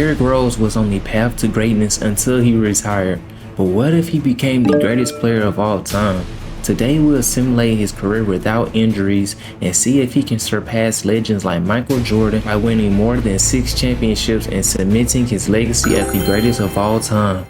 Derrick Rose was on the path to greatness until he retired. But what if he became the greatest player of all time? Today we'll simulate his career without injuries and see if he can surpass legends like Michael Jordan by winning more than 6 championships and cementing his legacy as the greatest of all time.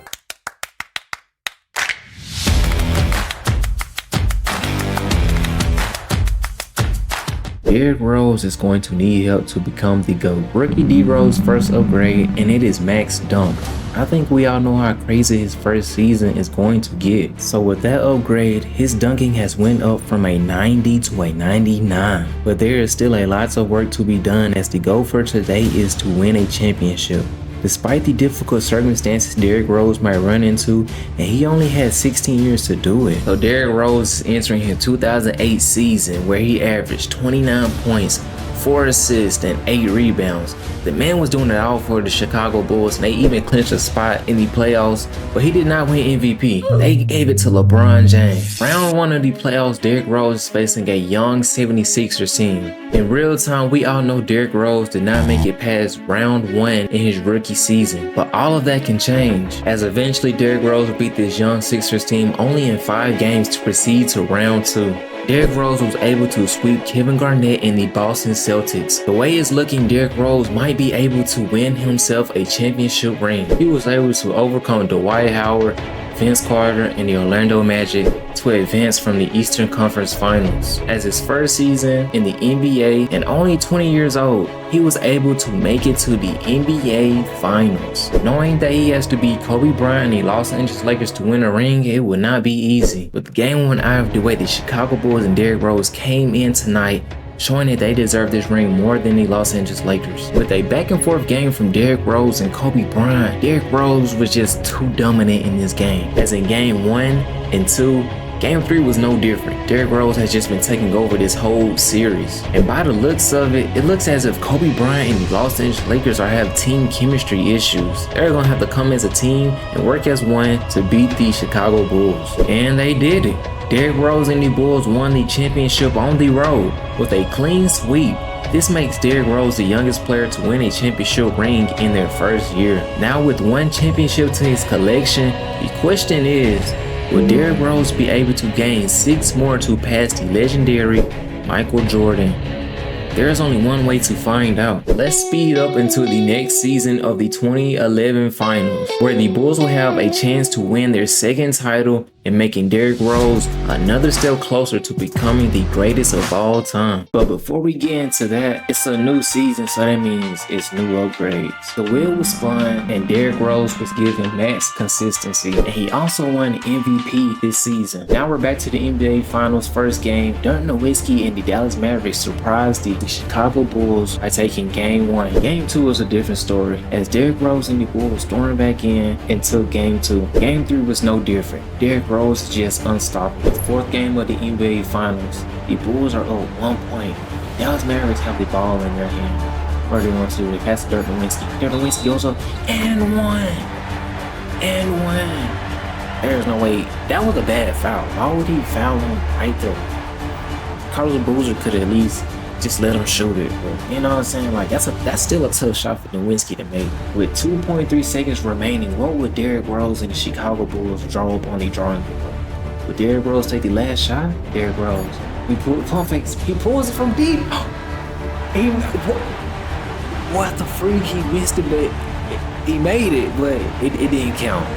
Derrick Rose is going to need help to become the GOAT. Rookie D-Rose's first upgrade, and it is max dunk. I think we all know how crazy his first season is going to get. So with that upgrade, his dunking has went up from a 90 to a 99. But there is still a lot of work to be done, as the goal for today is to win a championship. Despite the difficult circumstances Derrick Rose might run into, and he only had 16 years to do it. So Derrick Rose is entering his 2008 season where he averaged 29 points, 4 assists, and 8 rebounds. The man was doing it all for the Chicago Bulls, and they even clinched a spot in the playoffs, but he did not win MVP. They gave it to LeBron James. Round 1 of the playoffs, Derrick Rose is facing a young 76ers team. In real time, we all know Derrick Rose did not make it past round 1 in his rookie season, but all of that can change, as eventually Derrick Rose beat this young Sixers team only in 5 games to proceed to round 2. Derrick Rose was able to sweep Kevin Garnett and the Boston Celtics. The way it's looking, Derrick Rose might be able to win himself a championship ring. He was able to overcome Dwight Howard, Vince Carter, and the Orlando Magic to advance from the Eastern Conference Finals. As his first season in the NBA and only 20 years old, he was able to make it to the NBA Finals. Knowing that he has to beat Kobe Bryant and the Los Angeles Lakers to win a ring, it would not be easy. But the game went out of the way. The Chicago Bulls and Derrick Rose came in tonight, showing that they deserve this ring more than the Los Angeles Lakers. With a back and forth game from Derrick Rose and Kobe Bryant, Derrick Rose was just too dominant in this game. As in game 1 and 2, game 3 was no different. Derrick Rose has just been taking over this whole series. And by the looks of it, it looks as if Kobe Bryant and the Los Angeles Lakers are having team chemistry issues. They're gonna have to come as a team and work as one to beat the Chicago Bulls. And they did it. Derrick Rose and the Bulls won the championship on the road with a clean sweep. This makes Derrick Rose the youngest player to win a championship ring in their first year. Now with 1 championship to his collection, the question is, will Derrick Rose be able to gain 6 more to pass the legendary Michael Jordan? There is only one way to find out. Let's speed up into the next season of the 2011 Finals, where the Bulls will have a chance to win their 2nd title and making Derrick Rose another step closer to becoming the greatest of all time. But before we get into that, it's a new season, so that means it's new upgrades. The wheel was spun and Derrick Rose was given max consistency, and he also won MVP this season. Now we're back to the NBA Finals first game. Dirk Nowitzki and the Dallas Mavericks surprised the Chicago Bulls by taking game 1. Game 2 is a different story, as Derrick Rose and the Bulls stormed back in and took game 2. Game 3 was no different. Derrick Rose is just unstoppable. The 4th game of the NBA Finals, the Bulls are up 1 point. Dallas Mavericks have the ball in their hand. What do they want to do? They pass to Dirk Nowitzki. Dirk Nowitzki goes up and one. There's no way. That was a bad foul. Why would he foul him right there? Carlos Boozer could at least just let him shoot it. But, you know what I'm saying? Like, that's still a tough shot for Nowitzki to make. With 2.3 seconds remaining, what would Derrick Rose and the Chicago Bulls draw up on the drawing board? Would Derrick Rose take the last shot? Derrick Rose. He pulls it from deep. What the freak? He missed it, but he made it, but it didn't count.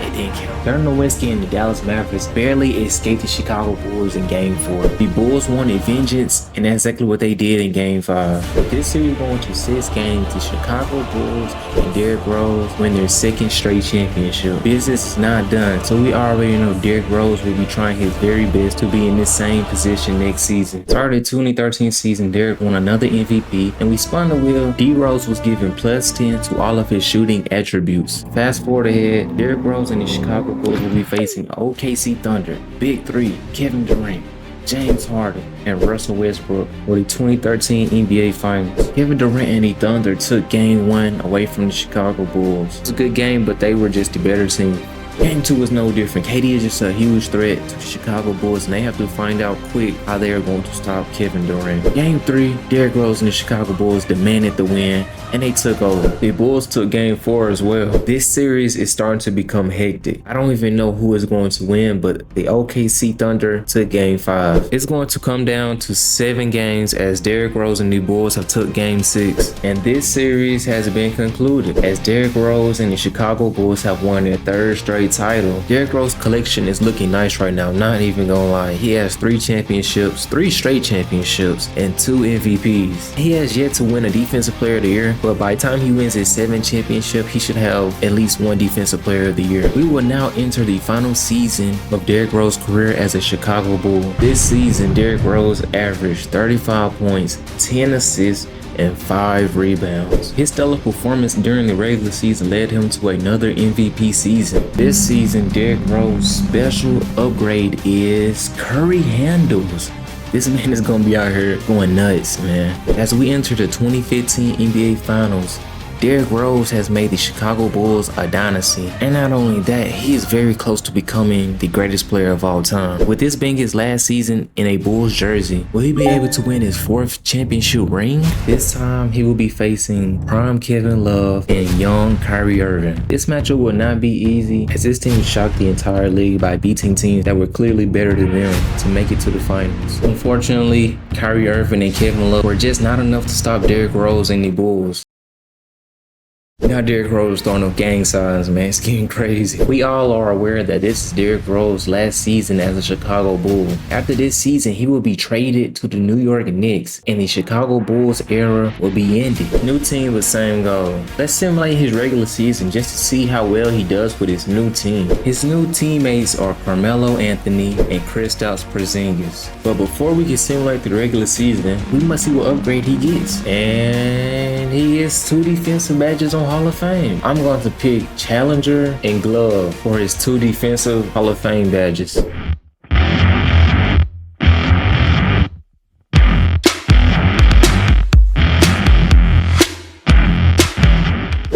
Dirk Nowitzki and the Dallas Mavericks barely escaped the Chicago Bulls in Game 4. The Bulls wanted vengeance, and that's exactly what they did in Game 5. With this series going to 6 games, the Chicago Bulls and Derrick Rose win their 2nd straight championship. Business is not done, so we already know Derrick Rose will be trying his very best to be in the same position next season. Started the 2013 season, Derrick won another MVP, and we spun the wheel. D-Rose was given +10 to all of his shooting attributes. Fast forward ahead, Derrick Rose and the Chicago Bulls will be facing OKC Thunder, Big 3, Kevin Durant, James Harden, and Russell Westbrook for the 2013 NBA Finals. Kevin Durant and the Thunder took game 1 away from the Chicago Bulls. It was a good game, but they were just the better team. Game 2 is no different. KD is just a huge threat to the Chicago Bulls, and they have to find out quick how they are going to stop Kevin Durant. Game 3, Derrick Rose and the Chicago Bulls demanded the win, and they took over. The Bulls took Game 4 as well. This series is starting to become hectic. I don't even know who is going to win, but the OKC Thunder took Game 5. It's going to come down to 7 games as Derrick Rose and the Bulls have took Game 6. And this series has been concluded as Derrick Rose and the Chicago Bulls have won their 3rd straight title. Derrick Rose's collection is looking nice right now, not even gonna lie. He has 3 championships, 3 straight championships, and 2 MVPs. He has yet to win a Defensive Player of the Year, but by the time he wins his 7th championship, he should have at least 1 Defensive Player of the Year. We will now enter the final season of Derrick Rose's career as a Chicago Bull. This season, Derrick Rose averaged 35 points, 10 assists, and 5 rebounds. His stellar performance during the regular season led him to another MVP season. This season, Derrick Rose's special upgrade is Curry handles. This man is gonna be out here going nuts, man. As we enter the 2015 NBA Finals, Derrick Rose has made the Chicago Bulls a dynasty, and not only that, he is very close to becoming the greatest player of all time. With this being his last season in a Bulls jersey, will he be able to win his 4th championship ring? This time, he will be facing prime Kevin Love and young Kyrie Irving. This matchup will not be easy, as this team shocked the entire league by beating teams that were clearly better than them to make it to the finals. Unfortunately, Kyrie Irving and Kevin Love were just not enough to stop Derrick Rose and the Bulls. Now Derrick Rose throwing up gang signs, man. It's getting crazy. We all are aware that this is Derrick Rose's last season as a Chicago Bull. After this season, he will be traded to the New York Knicks, and the Chicago Bulls era will be ended. New team with same goal. Let's simulate his regular season just to see how well he does with his new team. His new teammates are Carmelo Anthony and Kristaps Porzingis. But before we can simulate the regular season, we must see what upgrade he gets. And he gets 2 defensive badges on Hall of Fame. I'm going to pick Challenger and Glove for his 2 defensive Hall of Fame badges.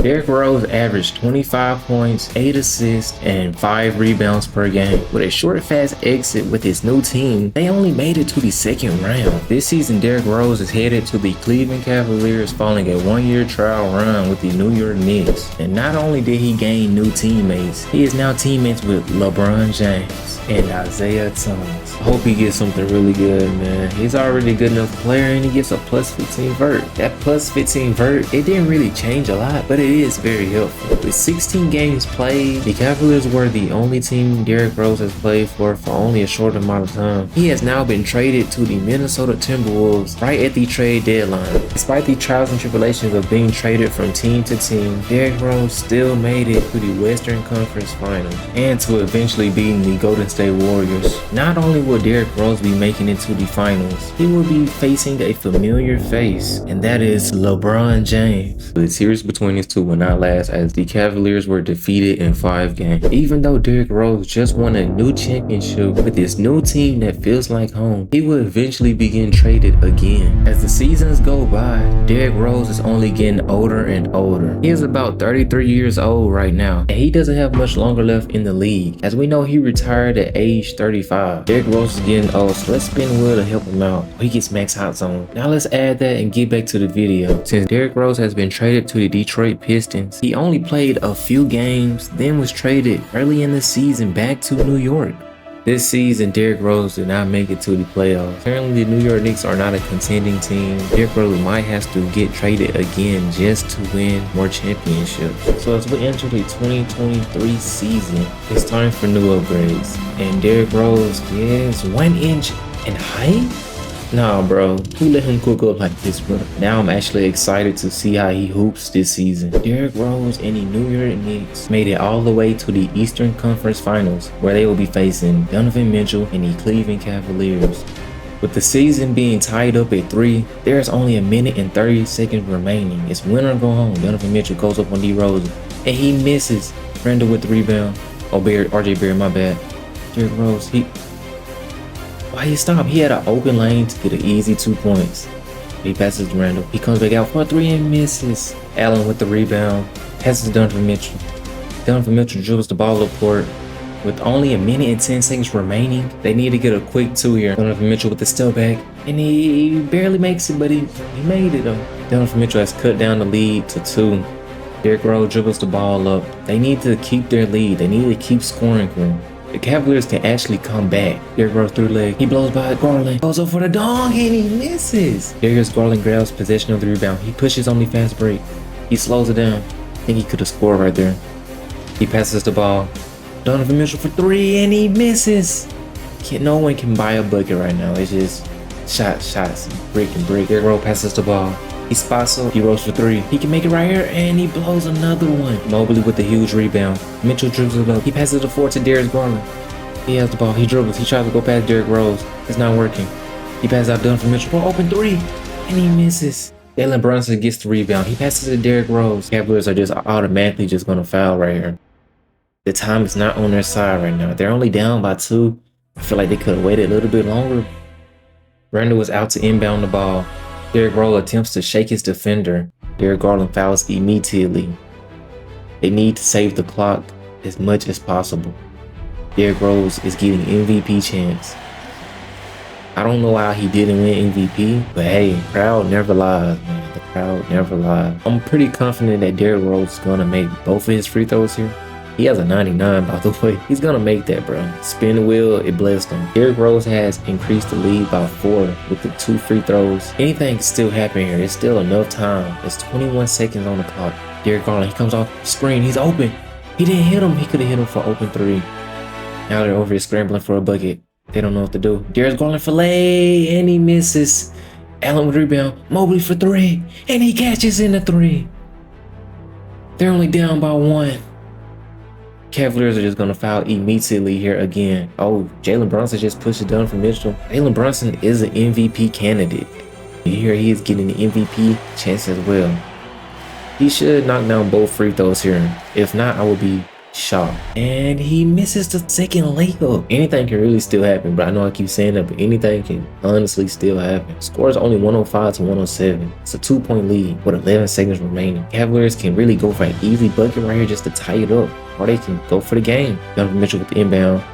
Derrick Rose averaged 25 points, 8 assists, and 5 rebounds per game. With a short, fast exit with his new team, they only made it to the 2nd round. This season, Derrick Rose is headed to the Cleveland Cavaliers following a 1-year trial run with the New York Knicks. And not only did he gain new teammates, he is now teammates with LeBron James and Isaiah Thomas. I hope he gets something really good, man. He's already a good enough player, and he gets a plus 15 vert. That plus 15 vert, it didn't really change a lot, but it is very helpful. With 16 games played, the Cavaliers were the only team Derrick Rose has played for only a short amount of time. He has now been traded to the Minnesota Timberwolves right at the trade deadline. Despite the trials and tribulations of being traded from team to team, Derrick Rose still made it to the Western Conference Finals and to eventually beating the Golden State Warriors. Not only will Derrick Rose be making it to the finals, he will be facing a familiar face, and that is LeBron James. The series between these two will not last, as the Cavaliers were defeated in 5 games. Even though Derrick Rose just won a new championship with this new team that feels like home, he will eventually begin traded again. As the seasons go by, Derrick Rose is only getting older and older. He is about 33 years old right now, and he doesn't have much longer left in the league. As we know, he retired at age 35. Derrick Rose is getting old, so let's spin Will to help him out. He gets max hot zone. Now let's add that and get back to the video. Since Derrick Rose has been traded to the Detroit Pistons, he only played a few games, then was traded early in the season back to New York. This season, Derrick Rose did not make it to the playoffs. Apparently, the New York Knicks are not a contending team. Derrick Rose might have to get traded again just to win more championships. So as we enter the 2023 season, it's time for new upgrades. And Derrick Rose gets 1 inch in height? Nah, bro, who let him cook up like this, bro? Now I'm actually excited to see how he hoops this season. Derrick Rose and the New York Knicks made it all the way to the Eastern Conference Finals, where they will be facing Donovan Mitchell and the Cleveland Cavaliers. With the season being tied up at 3, there's only 1 minute and 30 seconds remaining. It's win or go home. Donovan Mitchell goes up on D Rose, and he misses. Randall with the rebound. Oh, RJ Barrett, my bad. Derrick Rose, why he stopped? He had an open lane to get an easy 2 points. He passes to Randall. He comes back out for a 3 and misses. Allen with the rebound. Passes to Donovan Mitchell. Donovan Mitchell dribbles the ball up court. With only a minute and 10 seconds remaining, they need to get a quick 2 here. Donovan Mitchell with the step back, and he barely makes it, but he made it though. Donovan Mitchell has cut down the lead to 2. Derrick Rose dribbles the ball up. They need to keep their lead. They need to keep scoring for him. The Cavaliers can actually come back. Derrick Rose through leg. He blows by Garland. Goes up for the dunk and he misses. Darius Garland grabs possession of the rebound. He pushes on the fast break. He slows it down. I think he could have scored right there. He passes the ball. Donovan Mitchell for 3 and he misses. No one can buy a bucket right now. It's just shots, brick and brick. Derrick Rose passes the ball. He spots up. He rolls for 3. He can make it right here and he blows another one. Mobley with the huge rebound. Mitchell dribbles it up. He passes the 4 to Darius Garland. He has the ball. He dribbles. He tries to go past Derrick Rose. It's not working. He passes out Donovan Mitchell for open 3 and he misses. Jalen Brunson gets the rebound. He passes to Derrick Rose. Cavaliers are just automatically just going to foul right here. The time is not on their side right now. They're only down by 2. I feel like they could have waited a little bit longer. Randall was out to inbound the ball. Derrick Rose attempts to shake his defender. Derrick Garland fouls immediately. They need to save the clock as much as possible. Derrick Rose is getting MVP chance. I don't know how he didn't win MVP, but hey, crowd never lies, man. The crowd never lies. I'm pretty confident that Derrick Rose is gonna make both of his free throws here. He has a 99, by the way. He's gonna make that, bro. Spin the wheel, it blessed him. Derrick Rose has increased the lead by 4 with the 2 free throws. Anything can still happen here. It's still enough time. There's 21 seconds on the clock. Derrick Garland, he comes off the screen. He's open. He didn't hit him. He could have hit him for open 3. Now they're over here scrambling for a bucket. They don't know what to do. Derrick Garland for lay, and he misses. Allen with rebound. Mobley for 3, and he catches in the 3. They're only down by 1. Cavaliers are just going to foul immediately here again. Oh, Jalen Brunson just pushed it down for Mitchell. Jalen Brunson is an MVP candidate. Here he is getting the MVP chance as well. He should knock down both free throws here. If not, I would be shocked. And he misses the second layup. Anything can really still happen, but I know I keep saying that, but anything can honestly still happen. Score is only 105 to 107. It's a 2-point lead with 11 seconds remaining. Cavaliers can really go for an easy bucket right here just to tie it up, or they can go for the game. Donovan Mitchell with the inbound.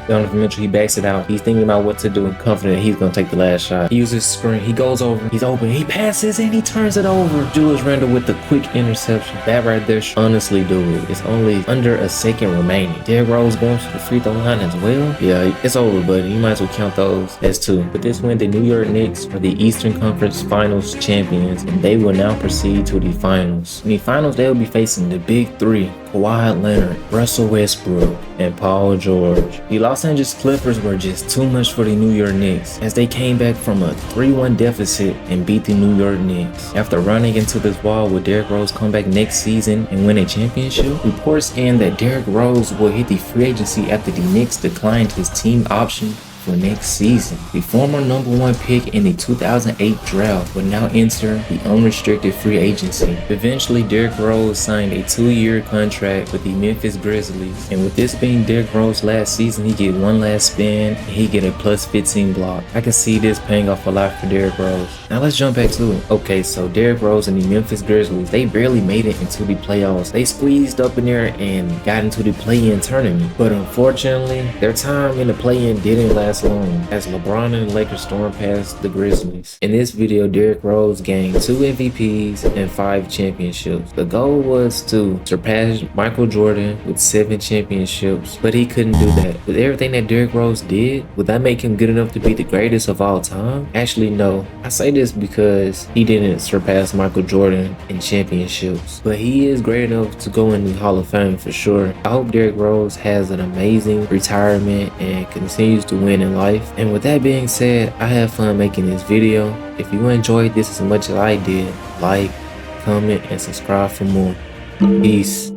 Donovan Mitchell, he backs it out. He's thinking about what to do and confident he's going to take the last shot. He uses screen. He goes over. He's open. He passes and he turns it over. Julius Randle with the quick interception. That right there should honestly do it. It's only under a second remaining. Derrick Rose going to the free throw line as well. Yeah, it's over, buddy. You might as well count those as 2. But this win, the New York Knicks are the Eastern Conference Finals champions, and they will now proceed to the finals. In the finals, they will be facing the Big 3. Kawhi Leonard, Russell Westbrook, and Paul George. The Los Angeles Clippers were just too much for the New York Knicks as they came back from a 3-1 deficit and beat the New York Knicks. After running into this wall, will Derrick Rose come back next season and win a championship? Reports scan that Derrick Rose will hit the free agency after the Knicks declined his team option for next season. The former #1 pick in the 2008 draft will now enter the unrestricted free agency. Eventually, Derrick Rose signed a 2-year contract with the Memphis Grizzlies, and with this being Derrick Rose's last season, he get one last spin and he get a plus 15 block. I can see this paying off a lot for Derrick Rose. Now let's jump back to it. Okay, so Derrick Rose and the Memphis Grizzlies, they barely made it into the playoffs. They squeezed up in there and got into the play-in tournament, but unfortunately, their time in the play-in didn't last long as LeBron and the Lakers stormed past the Grizzlies. In this video, Derrick Rose gained 2 MVPs and 5 championships. The goal was to surpass Michael Jordan with 7 championships, but he couldn't do that. With everything that Derrick Rose did, would that make him good enough to be the greatest of all time? Actually, no. I say this because he didn't surpass Michael Jordan in championships, but he is great enough to go in the Hall of Fame for sure. I hope Derrick Rose has an amazing retirement and continues to win in life. And with that being said, I had fun making this video. If you enjoyed this as much as I did, like, comment, and subscribe for more. Peace.